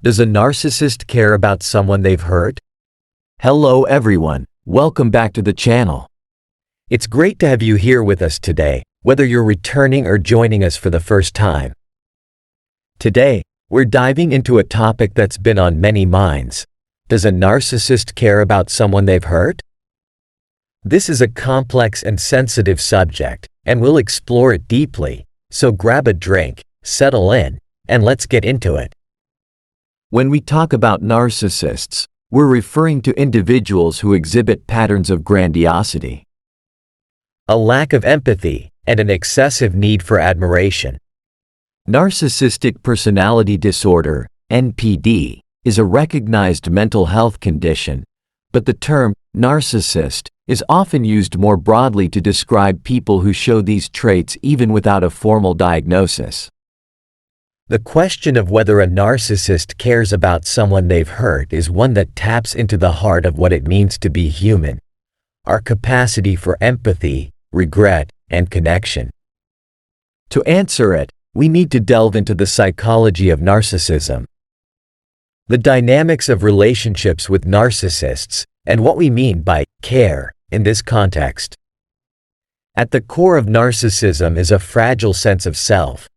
Does a narcissist care about someone they've hurt? Hello everyone, welcome back to the channel. It's great to have you here with us today, whether you're returning or joining us for the first time. Today, we're diving into a topic that's been on many minds. Does a narcissist care about someone they've hurt? This is a complex and sensitive subject, and we'll explore it deeply, so grab a drink, settle in, and let's get into it. When we talk about narcissists, we're referring to individuals who exhibit patterns of grandiosity, a lack of empathy, and an excessive need for admiration. Narcissistic personality disorder, NPD, is a recognized mental health condition, but the term narcissist is often used more broadly to describe people who show these traits even without a formal diagnosis. The question of whether a narcissist cares about someone they've hurt is one that taps into the heart of what it means to be human, our capacity for empathy, regret, and connection. To answer it, we need to delve into the psychology of narcissism, the dynamics of relationships with narcissists, and what we mean by care in this context. At the core of narcissism is a fragile sense of self.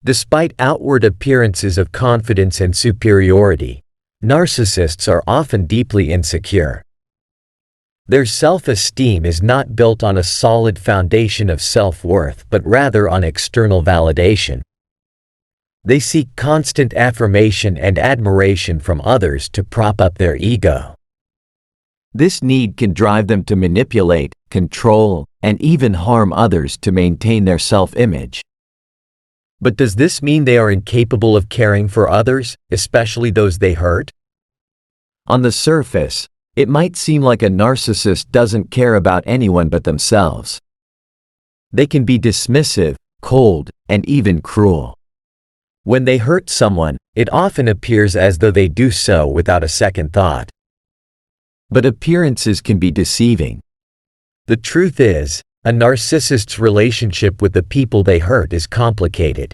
Despite outward appearances of confidence and superiority, narcissists are often deeply insecure. Their self-esteem is not built on a solid foundation of self-worth but rather on external validation. They seek constant affirmation and admiration from others to prop up their ego. This need can drive them to manipulate, control, and even harm others to maintain their self-image. But does this mean they are incapable of caring for others, especially those they hurt? On the surface, it might seem like a narcissist doesn't care about anyone but themselves. They can be dismissive, cold, and even cruel. When they hurt someone, it often appears as though they do so without a second thought. But appearances can be deceiving. The truth is, a narcissist's relationship with the people they hurt is complicated.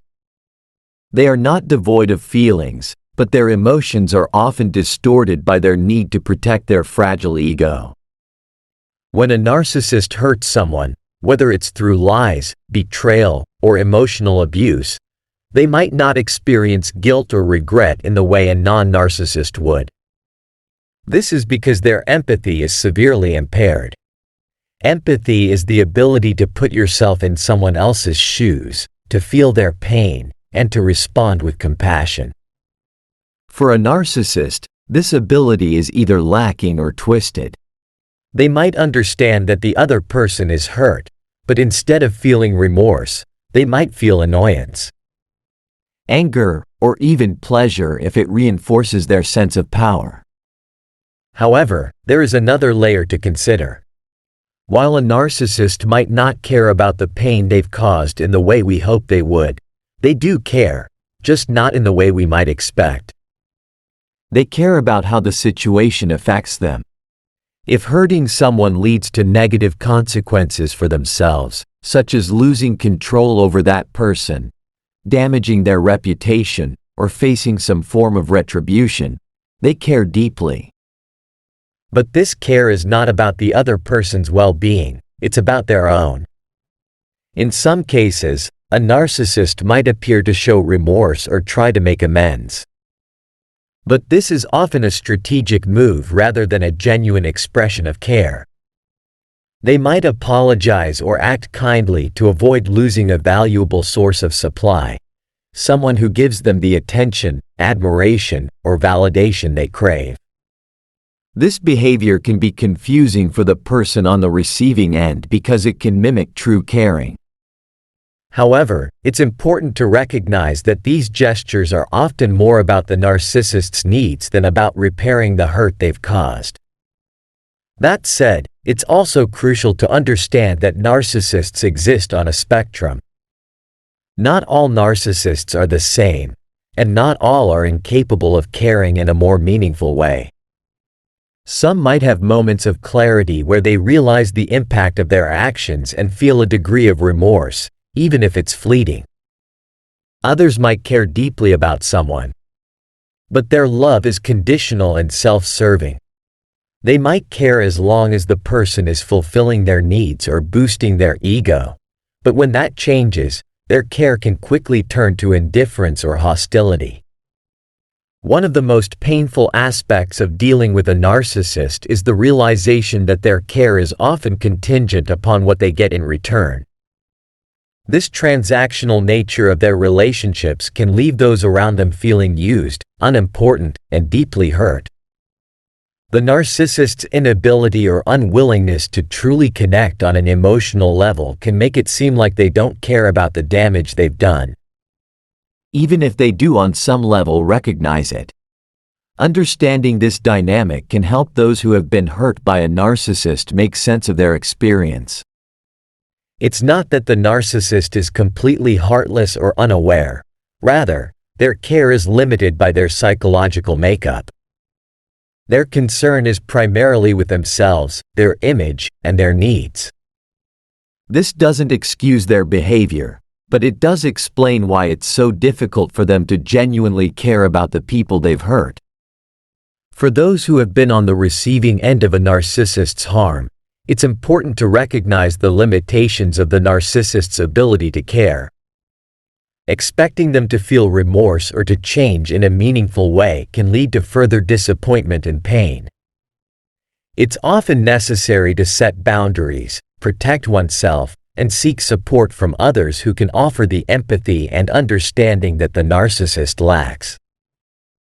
They are not devoid of feelings, but their emotions are often distorted by their need to protect their fragile ego. When a narcissist hurts someone, whether it's through lies, betrayal, or emotional abuse, they might not experience guilt or regret in the way a non-narcissist would. This is because their empathy is severely impaired. Empathy is the ability to put yourself in someone else's shoes, to feel their pain, and to respond with compassion. For a narcissist, this ability is either lacking or twisted. They might understand that the other person is hurt, but instead of feeling remorse, they might feel annoyance, anger, or even pleasure if it reinforces their sense of power. However, there is another layer to consider. While a narcissist might not care about the pain they've caused in the way we hope they would, they do care, just not in the way we might expect. They care about how the situation affects them. If hurting someone leads to negative consequences for themselves, such as losing control over that person, damaging their reputation, or facing some form of retribution, they care deeply. But this care is not about the other person's well-being, it's about their own. In some cases, a narcissist might appear to show remorse or try to make amends. But this is often a strategic move rather than a genuine expression of care. They might apologize or act kindly to avoid losing a valuable source of supply, someone who gives them the attention, admiration, or validation they crave. This behavior can be confusing for the person on the receiving end because it can mimic true caring. However, it's important to recognize that these gestures are often more about the narcissist's needs than about repairing the hurt they've caused. That said, it's also crucial to understand that narcissists exist on a spectrum. Not all narcissists are the same, and not all are incapable of caring in a more meaningful way. Some might have moments of clarity where they realize the impact of their actions and feel a degree of remorse, even if it's fleeting. Others might care deeply about someone, But their love is conditional and self-serving. They might care as long as the person is fulfilling their needs or boosting their ego. But when that changes, their care can quickly turn to indifference or hostility. One of the most painful aspects of dealing with a narcissist is the realization that their care is often contingent upon what they get in return. This transactional nature of their relationships can leave those around them feeling used, unimportant, and deeply hurt. The narcissist's inability or unwillingness to truly connect on an emotional level can make it seem like they don't care about the damage they've done, even if they do on some level recognize it. Understanding this dynamic can help those who have been hurt by a narcissist make sense of their experience. It's not that the narcissist is completely heartless or unaware. Rather, their care is limited by their psychological makeup. Their concern is primarily with themselves, their image, and their needs. This doesn't excuse their behavior, but it does explain why it's so difficult for them to genuinely care about the people they've hurt. For those who have been on the receiving end of a narcissist's harm, it's important to recognize the limitations of the narcissist's ability to care. Expecting them to feel remorse or to change in a meaningful way can lead to further disappointment and pain. It's often necessary to set boundaries, protect oneself, and seek support from others who can offer the empathy and understanding that the narcissist lacks.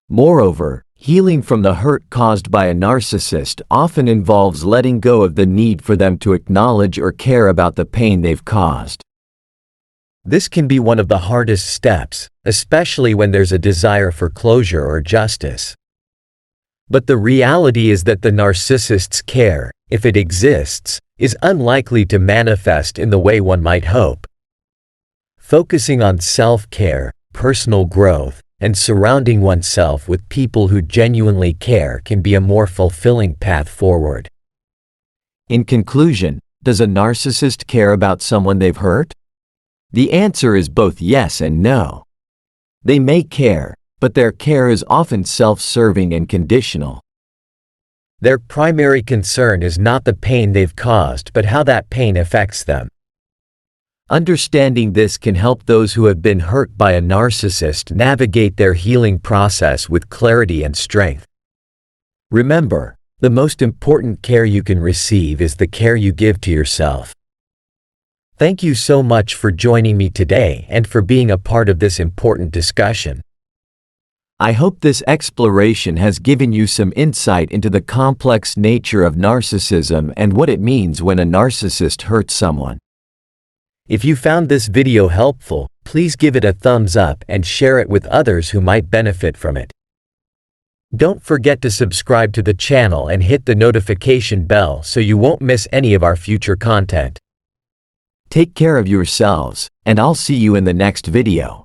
Moreover, healing from the hurt caused by a narcissist often involves letting go of the need for them to acknowledge or care about the pain they've caused. This can be one of the hardest steps, especially when there's a desire for closure or justice. But the reality is that the narcissist's care, if it exists, is unlikely to manifest in the way one might hope. Focusing on self-care, personal growth, and surrounding oneself with people who genuinely care can be a more fulfilling path forward. In conclusion, does a narcissist care about someone they've hurt? The answer is both yes and no. They may care, but their care is often self-serving and conditional. Their primary concern is not the pain they've caused but how that pain affects them. Understanding this can help those who have been hurt by a narcissist navigate their healing process with clarity and strength. Remember, the most important care you can receive is the care you give to yourself. Thank you so much for joining me today and for being a part of this important discussion. I hope this exploration has given you some insight into the complex nature of narcissism and what it means when a narcissist hurts someone. If you found this video helpful, please give it a thumbs up and share it with others who might benefit from it. Don't forget to subscribe to the channel and hit the notification bell so you won't miss any of our future content. Take care of yourselves, and I'll see you in the next video.